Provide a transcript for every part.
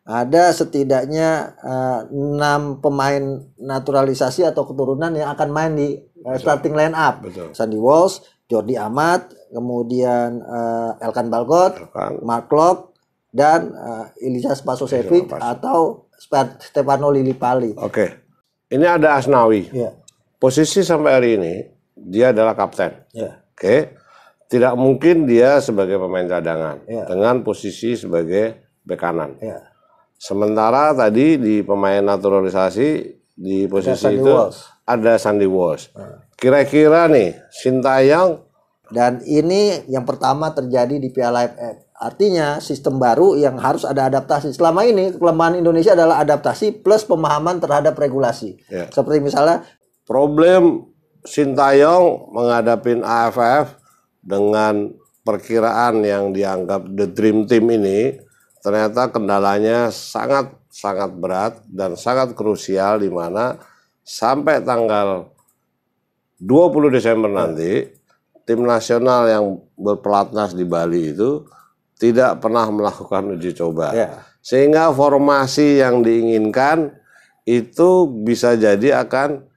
ada setidaknya 6 pemain naturalisasi atau keturunan yang akan main di starting line up. Betul. Sandy Walsh, Jordi Amat, kemudian Elkan Balgot, Mark Klok, dan Ilyas Pasosevic atau Stefano Lillipali. Oke. Ini ada Asnawi. Ya. Posisi sampai hari ini dia adalah kapten. Ya. Oke. Tidak mungkin dia sebagai pemain cadangan dengan posisi sebagai bek kanan. Ya. Sementara tadi di pemain naturalisasi di posisi itu ada Sandy Walsh. Kira-kira nih Sintayong, dan ini yang pertama terjadi di Piala AFF. Artinya sistem baru yang harus ada adaptasi. Selama ini kelemahan Indonesia adalah adaptasi plus pemahaman terhadap regulasi. Ya. Seperti misalnya problem Sintayong menghadapi AFF dengan perkiraan yang dianggap the dream team ini, ternyata kendalanya sangat berat dan sangat krusial, di mana sampai tanggal 20 Desember nanti tim nasional yang berpelatnas di Bali itu tidak pernah melakukan uji coba. Sehingga formasi yang diinginkan itu bisa jadi akan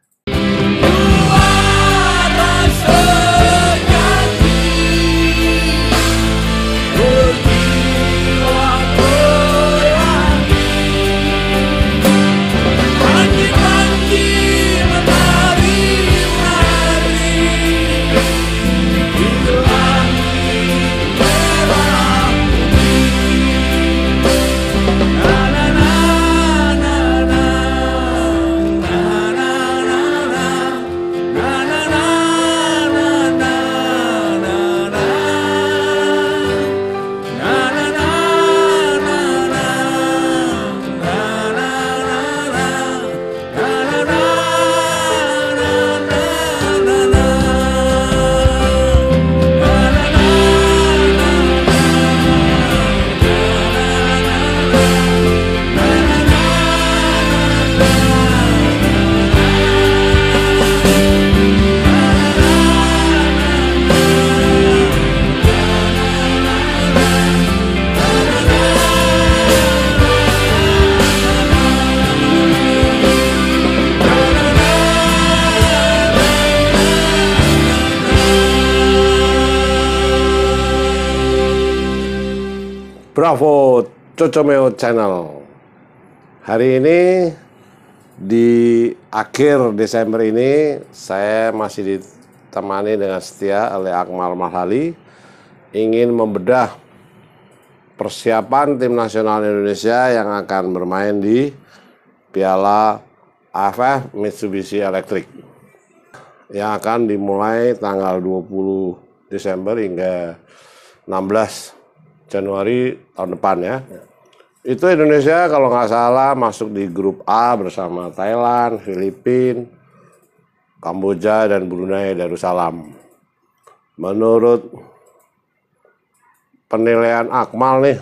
Bravo Cocomeo Channel. Hari ini di akhir Desember ini saya masih ditemani dengan setia oleh Akmal Marhali, ingin membedah persiapan tim nasional Indonesia yang akan bermain di Piala AFF Mitsubishi Electric yang akan dimulai tanggal 20 Desember hingga 16 Januari tahun depan ya. Itu Indonesia kalau nggak salah masuk di grup A bersama Thailand, Filipina, Kamboja, dan Brunei Darussalam. Menurut penilaian Akmal nih,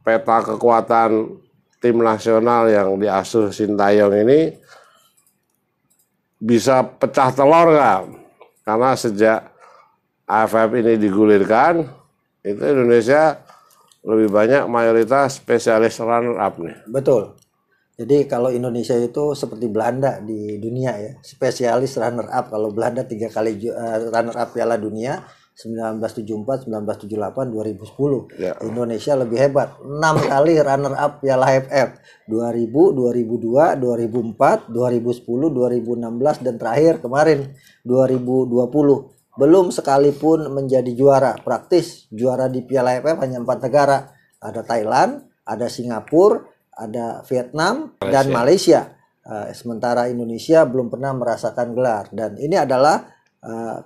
peta kekuatan tim nasional yang diasuh Sintayong ini bisa pecah telur nggak? Karena sejak AFF ini digulirkan, itu Indonesia lebih banyak mayoritas spesialis runner up nih. Betul. Jadi kalau Indonesia itu seperti Belanda di dunia ya, spesialis runner up. Kalau Belanda 3 kali runner up Piala Dunia 1974, 1978, 2010. Ya. Indonesia lebih hebat, 6 kali runner up Piala AFF 2000, 2002, 2004, 2010, 2016 dan terakhir kemarin 2020. Belum sekalipun menjadi juara. Praktis juara di Piala AFF hanya 4 negara. Ada Thailand, ada Singapura, ada Vietnam, dan Malaysia. Sementara Indonesia belum pernah merasakan gelar. Dan ini adalah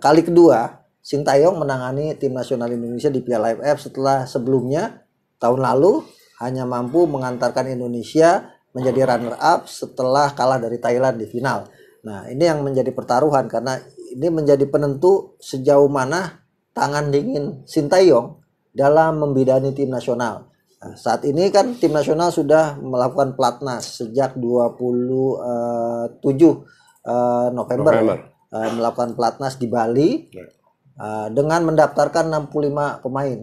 kali kedua Sintayong menangani tim nasional Indonesia di Piala AFF setelah sebelumnya tahun lalu hanya mampu mengantarkan Indonesia menjadi runner up setelah kalah dari Thailand di final. Nah, ini yang menjadi pertaruhan karena ini menjadi penentu sejauh mana tangan dingin Sintayong dalam membidani tim nasional. Nah, saat ini kan tim nasional sudah melakukan pelatnas sejak 27 November. Melakukan pelatnas di Bali dengan mendaftarkan 65 pemain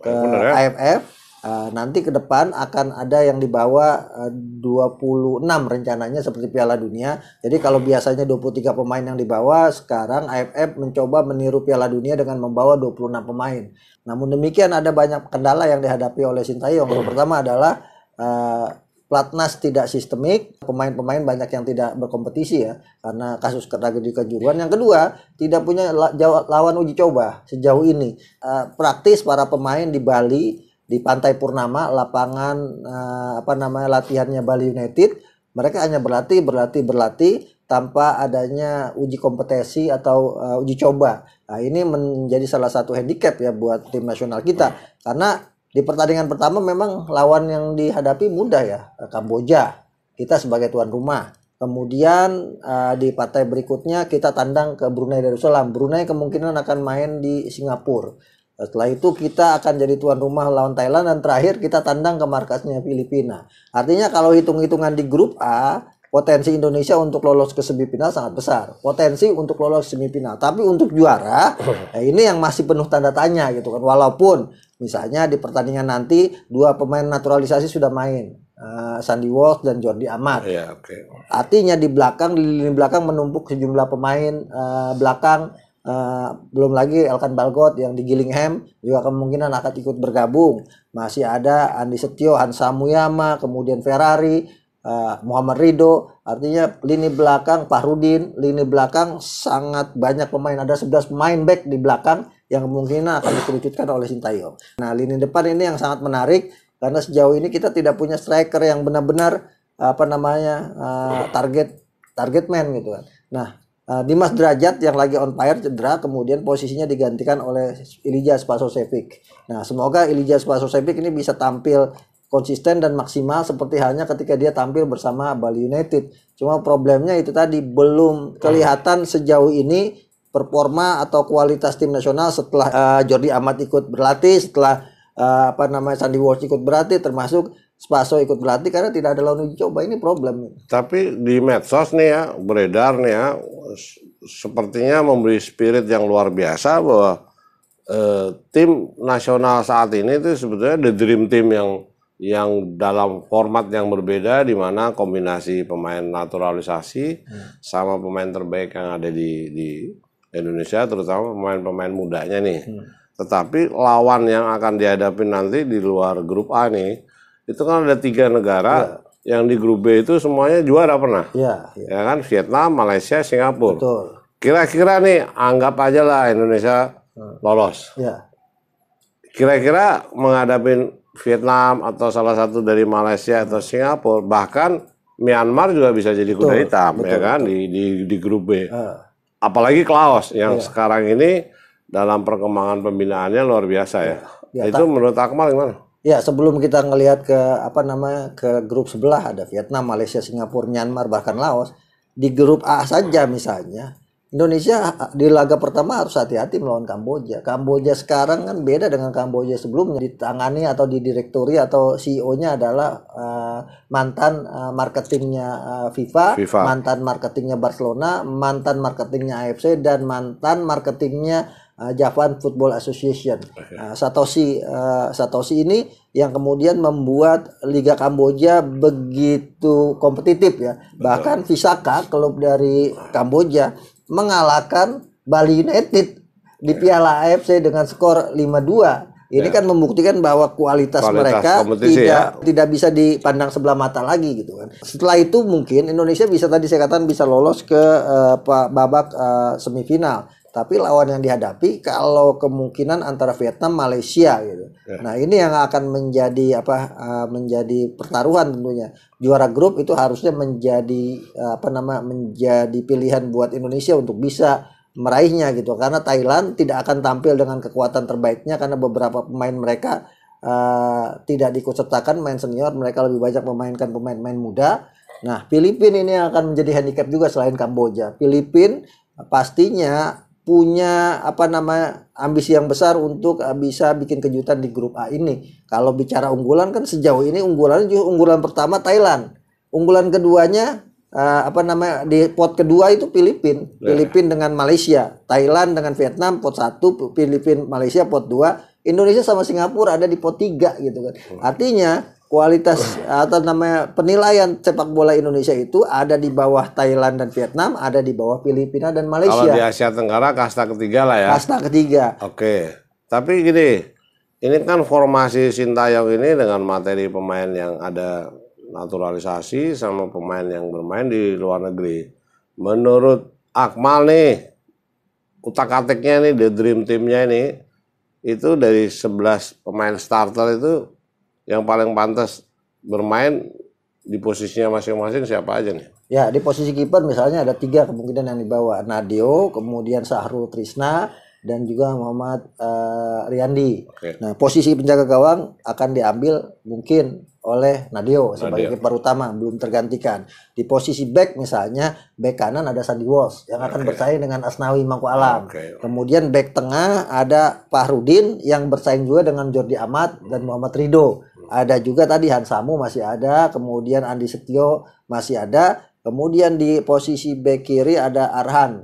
ke AFF. Nanti ke depan akan ada yang di bawah 26 rencananya seperti Piala Dunia. Jadi kalau biasanya 23 pemain yang dibawa, sekarang AFF mencoba meniru Piala Dunia dengan membawa 26 pemain. Namun demikian ada banyak kendala yang dihadapi oleh Sintayong. Yang pertama adalah Platnas tidak sistemik, pemain-pemain banyak yang tidak berkompetisi ya karena kasus tragedi Kanjuruhan. Yang kedua, tidak punya lawan uji coba sejauh ini. Praktis para pemain di Bali, di Pantai Purnama, lapangan latihannya Bali United, mereka hanya berlatih tanpa adanya uji kompetensi atau uji coba. Nah, ini menjadi salah satu handicap ya buat tim nasional kita karena di pertandingan pertama memang lawan yang dihadapi mudah ya, Kamboja. Kita sebagai tuan rumah. Kemudian di partai berikutnya kita tandang ke Brunei Darussalam. Brunei kemungkinan akan main di Singapura. Setelah itu kita akan jadi tuan rumah lawan Thailand dan terakhir kita tandang ke markasnya Filipina. Artinya kalau hitung-hitungan di grup A, potensi Indonesia untuk lolos ke semifinal sangat besar. Potensi untuk lolos ke semifinal. Tapi untuk juara, ini yang masih penuh tanda tanya gitu kan. Walaupun misalnya di pertandingan nanti 2 pemain naturalisasi sudah main. Sandy Walsh dan Jordi Amat. Ya, okay. Artinya di lini belakang menumpuk sejumlah pemain belakang. Belum lagi Elkan Balgot yang di Gillingham juga kemungkinan akan ikut bergabung. Masih ada Andi Setio, Hansa Muyama, kemudian Ferrari, Muhammad Ridho. Artinya lini belakang Fahrudin, lini belakang sangat banyak pemain, ada 11 pemain back di belakang yang kemungkinan akan dikerucutkan oleh Sintayong. Nah, lini depan ini yang sangat menarik karena sejauh ini kita tidak punya striker yang benar-benar target man gitu kan. Nah, Dimas Derajat yang lagi on fire cedera, kemudian posisinya digantikan oleh Ilyas Spasojevic. Nah, semoga Ilyas Spasojevic ini bisa tampil konsisten dan maksimal seperti halnya ketika dia tampil bersama Bali United. Cuma problemnya itu tadi belum kelihatan sejauh ini performa atau kualitas tim nasional setelah Jordi Amat ikut berlatih, setelah Sandy Walsh ikut berlatih, termasuk Spaso ikut berlatih karena tidak ada lawan uji coba. Ini problem. Tapi di medsos nih ya, beredar nih ya, sepertinya memberi spirit yang luar biasa bahwa tim nasional saat ini itu sebetulnya the dream team yang dalam format yang berbeda, di mana kombinasi pemain naturalisasi sama pemain terbaik yang ada di Indonesia, terutama pemain-pemain mudanya nih. Tetapi lawan yang akan dihadapi nanti di luar grup A nih, itu kan ada 3 negara yang di grup B itu semuanya juara pernah. Ya kan, Vietnam, Malaysia, Singapura. Betul. Kira-kira nih anggap aja lah Indonesia lolos. Kira-kira menghadapi Vietnam atau salah satu dari Malaysia atau Singapura, bahkan Myanmar juga bisa jadi kuda hitam, ya kan, di grup B. Apalagi Klaus yang sekarang ini dalam perkembangan pembinaannya luar biasa ya. Itu menurut Akmal gimana? Ya, sebelum kita ngelihat ke grup sebelah, ada Vietnam, Malaysia, Singapura, Myanmar, bahkan Laos. Di grup A saja misalnya, Indonesia di laga pertama harus hati-hati melawan Kamboja. Kamboja sekarang kan beda dengan Kamboja sebelumnya. Ditangani atau didirektori atau CEO-nya adalah mantan marketingnya FIFA, mantan marketingnya Barcelona, mantan marketingnya AFC, dan mantan marketingnya Japan Football Association. Satoshi ini yang kemudian membuat Liga Kamboja begitu kompetitif ya. Bahkan Visaka, klub dari Kamboja, mengalahkan Bali United di Piala AFC dengan skor 5-2. Ini kan membuktikan bahwa kualitas mereka tidak bisa dipandang sebelah mata lagi gitu kan. Setelah itu mungkin Indonesia bisa, tadi saya katakan, bisa lolos ke babak semifinal. Tapi lawan yang dihadapi kalau kemungkinan antara Vietnam, Malaysia gitu. Nah, ini yang akan menjadi menjadi pertaruhan tentunya. Juara grup itu harusnya menjadi menjadi pilihan buat Indonesia untuk bisa meraihnya gitu. Karena Thailand tidak akan tampil dengan kekuatan terbaiknya karena beberapa pemain mereka tidak diikutsertakan main senior, mereka lebih banyak memainkan pemain-pemain muda. Nah, Filipina ini akan menjadi handicap juga selain Kamboja. Filipina pastinya punya ambisi yang besar untuk bisa bikin kejutan di grup A ini. Kalau bicara unggulan kan sejauh ini unggulan pertama Thailand, unggulan keduanya apa namanya di pot kedua itu Filipina dengan Malaysia, Thailand dengan Vietnam pot 1, Filipina Malaysia pot 2, Indonesia sama Singapura ada di pot 3 gitu kan. Artinya kualitas atau namanya penilaian sepak bola Indonesia itu ada di bawah Thailand dan Vietnam, ada di bawah Filipina dan Kalau Malaysia. di Asia Tenggara kasta ketiga lah ya. Kasta ketiga. Oke. Tapi gini, ini kan formasi Sintayong ini dengan materi pemain yang ada naturalisasi sama pemain yang bermain di luar negeri. Menurut Akmal nih, utak-atiknya nih, the dream teamnya ini, itu dari 11 pemain starter itu yang paling pantas bermain di posisinya masing-masing siapa aja nih? Ya, di posisi kiper misalnya ada 3 kemungkinan yang dibawa. Nadio, kemudian Sahrul Trisna, dan juga Muhammad Riyandi. Oke. Nah, posisi penjaga gawang akan diambil mungkin oleh Nadio sebagai kiper utama, belum tergantikan. Di posisi back misalnya, back kanan ada Sandi Walsh yang akan bersaing dengan Asnawi Mangku Alam. Kemudian back tengah ada Fahrudin yang bersaing juga dengan Jordi Amat dan Muhammad Ridho. Ada juga tadi Hansamu masih ada, kemudian Andi Setio masih ada. Kemudian di posisi back kiri ada Arhan.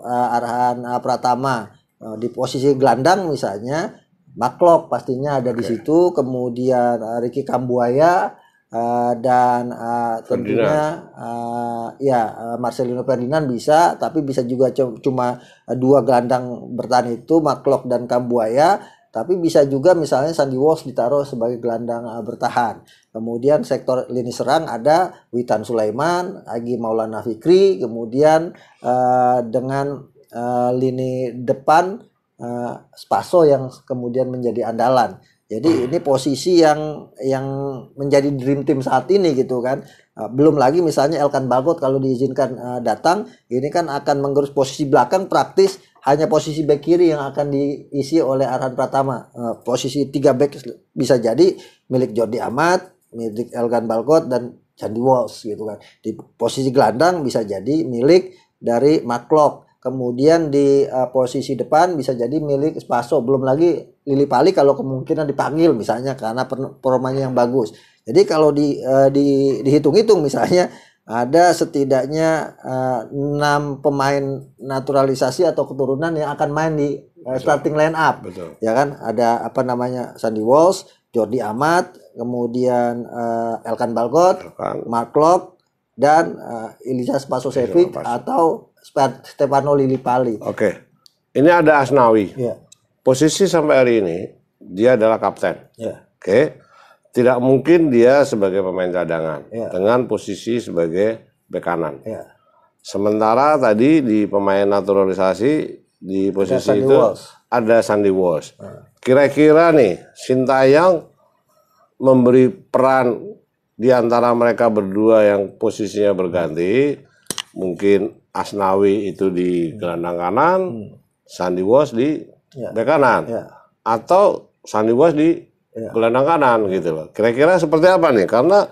Arhan Pratama. Di posisi gelandang misalnya Maklok pastinya ada di situ, kemudian Ricky Kambuaya dan tentunya Marcelino Ferdinand bisa, tapi bisa juga cuma 2 gelandang bertahan itu Maklok dan Kambuaya, tapi bisa juga misalnya Sandi Walsh ditaruh sebagai gelandang bertahan. Kemudian sektor lini serang ada Witan Sulaiman, Agi Maulana Fikri, kemudian dengan lini depan Spaso yang kemudian menjadi andalan. Jadi ini posisi yang menjadi dream team saat ini gitu kan. Belum lagi misalnya Elkan Bagot kalau diizinkan datang, ini kan akan mengurus posisi belakang, praktis hanya posisi back kiri yang akan diisi oleh Arhan Pratama. Posisi 3 back bisa jadi milik Jordi Amat, milik Elkan Bagot dan Sandi Walsh gitu kan. Di posisi gelandang bisa jadi milik dari Maklok. Kemudian di posisi depan bisa jadi milik Spaso. Belum lagi Lili Pali kalau kemungkinan dipanggil misalnya karena performanya yang bagus. Jadi kalau dihitung-hitung misalnya ada setidaknya 6 pemain naturalisasi atau keturunan yang akan main di starting line up. Betul. Ya kan, ada apa namanya Sandi Walsh, Jordi Amat, kemudian Elkan Bagot, Maklok, dan Ilyas Spasojevic atau Stefano Lillipali. Oke. Ini ada Asnawi. Ya. Posisi sampai hari ini dia adalah kapten. Ya. Oke. Tidak mungkin dia sebagai pemain cadangan dengan posisi sebagai bek kanan. Ya. Sementara tadi di pemain naturalisasi di posisi itu ada Sandi Walsh. Kira-kira nih Sintayong memberi peran di antara mereka berdua yang posisinya berganti, mungkin Asnawi itu di gelandang kanan, Sandi Walsh di bek kanan, atau Sandi Walsh di gelandang kanan gitu loh. Kira-kira seperti apa nih? Karena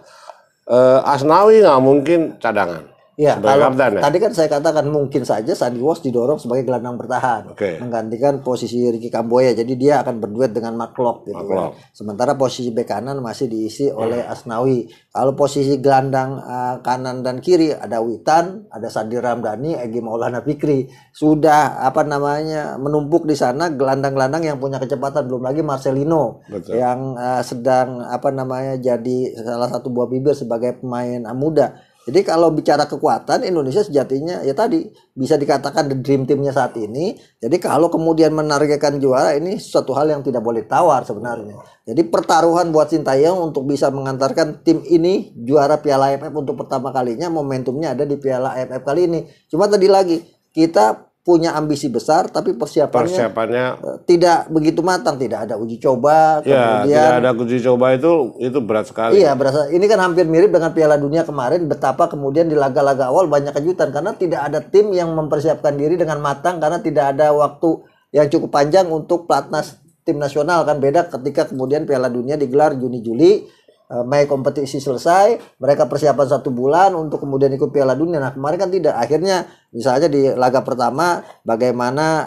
Asnawi nggak mungkin cadangan. Ya, kalau kapten, tadi kan saya katakan mungkin saja Sandi Walsh didorong sebagai gelandang bertahan, menggantikan posisi Ricky Kambuaya. Jadi dia akan berduet dengan Maklok gitu kan. Sementara posisi bek kanan masih diisi oleh Asnawi. Kalau posisi gelandang kanan dan kiri ada Witan, ada Sandi Ramdhani, Egy Maulana Fikri. Sudah apa namanya menumpuk di sana gelandang-gelandang yang punya kecepatan. Belum lagi Marcelino yang sedang apa namanya jadi salah satu buah bibir sebagai pemain muda. Jadi kalau bicara kekuatan Indonesia sejatinya ya tadi bisa dikatakan the dream teamnya saat ini. Jadi kalau kemudian menargetkan juara ini suatu hal yang tidak boleh tawar sebenarnya. Jadi pertaruhan buat Sintayong untuk bisa mengantarkan tim ini juara Piala AFF untuk pertama kalinya, momentumnya ada di Piala AFF kali ini. Cuma tadi lagi kita punya ambisi besar tapi persiapannya tidak begitu matang, tidak ada uji coba, kemudian tidak ada uji coba itu berat sekali. Iya, berasa ini kan hampir mirip dengan Piala Dunia kemarin, betapa kemudian di laga-laga awal banyak kejutan karena tidak ada tim yang mempersiapkan diri dengan matang karena tidak ada waktu yang cukup panjang untuk pelatnas tim nasional. Kan beda ketika kemudian Piala Dunia digelar Juni Juli, Mei kompetisi selesai, mereka persiapan 1 bulan untuk kemudian ikut Piala Dunia. Nah kemarin kan tidak. Akhirnya misalnya di laga pertama bagaimana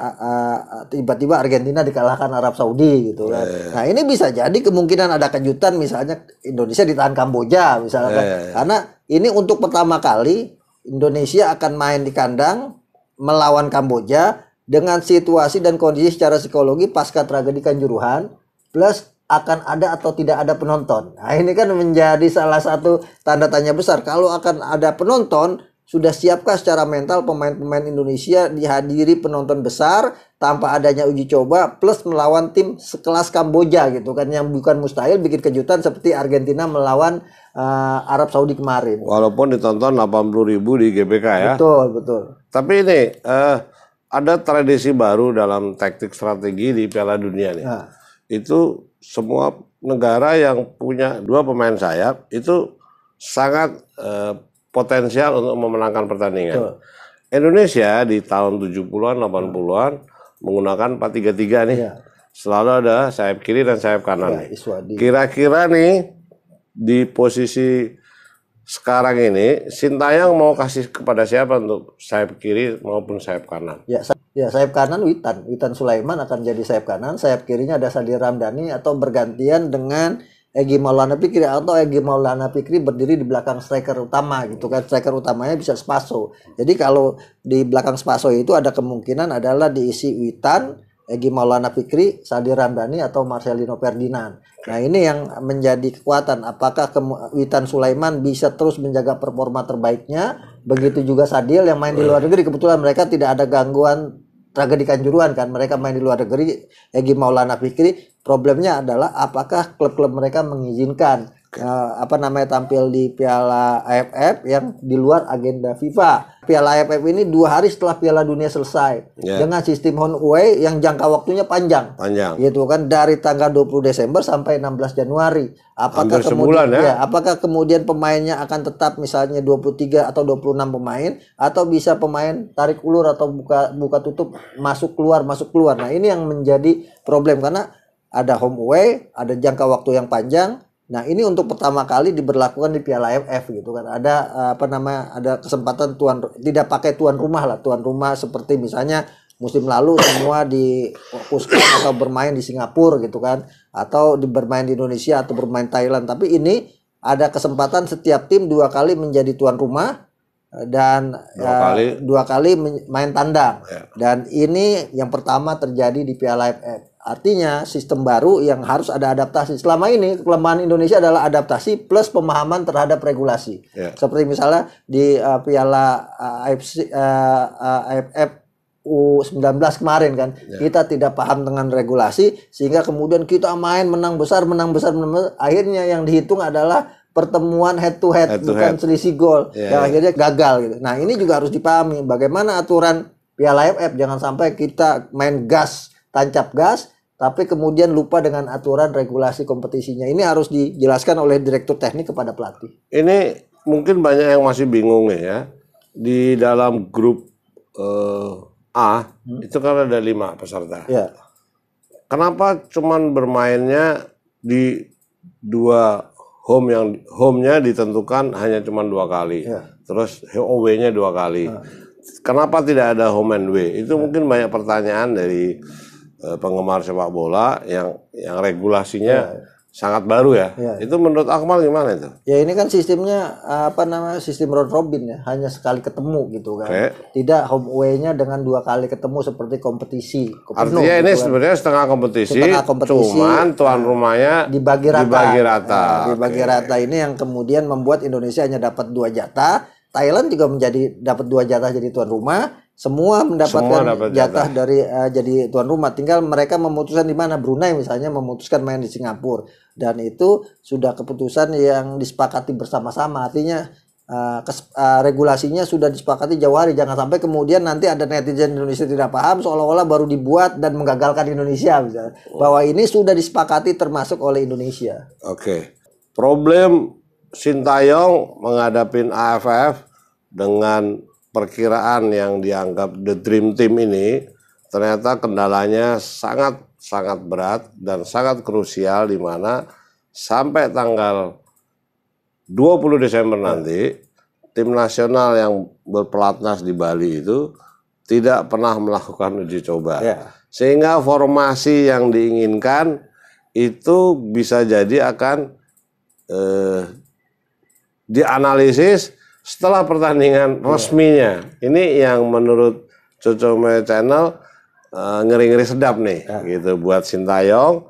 tiba-tiba Argentina dikalahkan Arab Saudi gitu kan. Nah ini bisa jadi kemungkinan ada kejutan, misalnya Indonesia ditahan Kamboja misalkan. Karena ini untuk pertama kali Indonesia akan main di kandang melawan Kamboja dengan situasi dan kondisi secara psikologi pasca tragedi Kanjuruhan, plus akan ada atau tidak ada penonton. Nah ini kan menjadi salah satu tanda tanya besar. Kalau akan ada penonton, sudah siapkah secara mental pemain-pemain Indonesia dihadiri penonton besar tanpa adanya uji coba, plus melawan tim sekelas Kamboja gitu kan, yang bukan mustahil bikin kejutan seperti Argentina melawan Arab Saudi kemarin. Walaupun ditonton 80.000 di GBK ya. Betul, betul. Tapi ini ada tradisi baru dalam taktik strategi di Piala Dunia nih. Nah. Itu semua negara yang punya 2 pemain sayap itu sangat potensial untuk memenangkan pertandingan. Betul. Indonesia di tahun 70-an, 80-an menggunakan 4-3-3 nih. Ya. Selalu ada sayap kiri dan sayap kanan. Ya, Iswadi. Kira-kira nih di posisi sekarang ini Sintayong mau kasih kepada siapa untuk sayap kiri maupun sayap kanan? Ya, sayap kanan Witan Sulaiman akan jadi sayap kanan, sayap kirinya ada Sadil Ramdhani, atau bergantian dengan Egy Maulana Fikri, atau Egy Maulana Fikri berdiri di belakang striker utama gitu kan. Striker utamanya bisa Spaso. Jadi kalau di belakang Spaso itu ada kemungkinan adalah diisi Witan, Egy Maulana Fikri, Sadil Ramdhani, atau Marcelino Ferdinand. Nah ini yang menjadi kekuatan. Apakah Witan Sulaiman bisa terus menjaga performa terbaiknya? Begitu juga Sadil yang main di luar negeri. Kebetulan mereka tidak ada gangguan tragedi Kanjuruhan kan. Mereka main di luar negeri. Egy Maulana Fikri, problemnya adalah apakah klub-klub mereka mengizinkan tampil di Piala AFF yang di luar agenda FIFA. Piala AFF ini 2 hari setelah Piala Dunia selesai, dengan sistem home away yang jangka waktunya panjang. Gitu kan, dari tanggal 20 Desember sampai 16 Januari. Apakah kemudian apakah kemudian pemainnya akan tetap misalnya 23 atau 26 pemain, atau bisa pemain tarik ulur atau buka tutup, masuk keluar. Nah, ini yang menjadi problem karena ada home away, ada jangka waktu yang panjang. Nah ini untuk pertama kali diberlakukan di Piala AFF gitu kan. Ada ada kesempatan tidak pakai tuan rumah lah. Tuan rumah seperti misalnya musim lalu semua difokuskan atau bermain di Singapura gitu kan, atau bermain di Indonesia atau bermain Thailand. Tapi ini ada kesempatan setiap tim 2 kali menjadi tuan rumah dan 2 kali main tandang. Dan ini yang pertama terjadi di Piala AFF. Artinya sistem baru yang harus ada adaptasi. Selama ini kelemahan Indonesia adalah adaptasi plus pemahaman terhadap regulasi. Seperti misalnya di Piala AFF U19 kemarin kan, kita tidak paham dengan regulasi sehingga kemudian kita main menang besar. Akhirnya yang dihitung adalah pertemuan head to head, bukan selisih gol. Yang akhirnya gagal gitu. Nah, ini juga harus dipahami bagaimana aturan Piala AFF. Jangan sampai kita main tancap gas, tapi kemudian lupa dengan aturan regulasi kompetisinya. Ini harus dijelaskan oleh direktur teknik kepada pelatih. Ini mungkin banyak yang masih bingung nih ya. Di dalam grup A itu kan ada 5 peserta. Kenapa cuman bermainnya di 2 home-nya ditentukan hanya cuma 2 kali. Terus away-nya 2 kali. Kenapa tidak ada home and away? Itu mungkin banyak pertanyaan dari penggemar sepak bola yang regulasinya sangat baru ya. Itu menurut Akmal gimana itu? Ya ini kan sistemnya sistem round robin ya, hanya sekali ketemu gitu kan. Tidak home away-nya dengan 2 kali ketemu seperti kompetisi. Artinya ini gitu sebenarnya setengah kompetisi, cuman tuan rumahnya dibagi rata. Dibagi rata ini yang kemudian membuat Indonesia hanya dapat 2 jatah. Thailand juga dapat 2 jatah jadi tuan rumah. Semua mendapatkan jatah dari jadi tuan rumah. Tinggal mereka memutuskan di mana. Brunei misalnya memutuskan main di Singapura, dan itu sudah keputusan yang disepakati bersama-sama. Artinya regulasinya sudah disepakati jauh hari. Jangan sampai kemudian nanti ada netizen Indonesia tidak paham, seolah-olah baru dibuat dan menggagalkan Indonesia misalnya. Bahwa ini sudah disepakati termasuk oleh Indonesia. Problem Sintayong menghadapi AFF dengan perkiraan yang dianggap the dream team ini, ternyata kendalanya sangat berat dan sangat krusial, di mana sampai tanggal 20 Desember nanti tim nasional yang berpelatnas di Bali itu tidak pernah melakukan uji coba. Sehingga formasi yang diinginkan itu bisa jadi akan dianalisis setelah pertandingan resminya. Ini yang menurut Cocome Channel ngeri-ngeri sedap nih gitu buat Sintayong.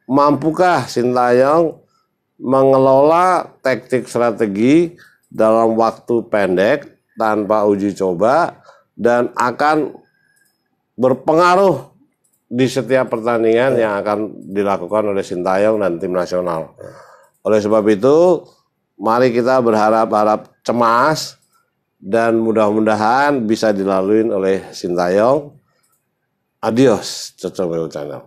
Mampukah Sintayong mengelola taktik strategi dalam waktu pendek tanpa uji coba dan akan berpengaruh di setiap pertandingan yang akan dilakukan oleh Sintayong dan tim nasional. Oleh sebab itu, mari kita berharap-harap cemas dan mudah-mudahan bisa dilalui oleh Sintayong. Adios, Cocome Channel.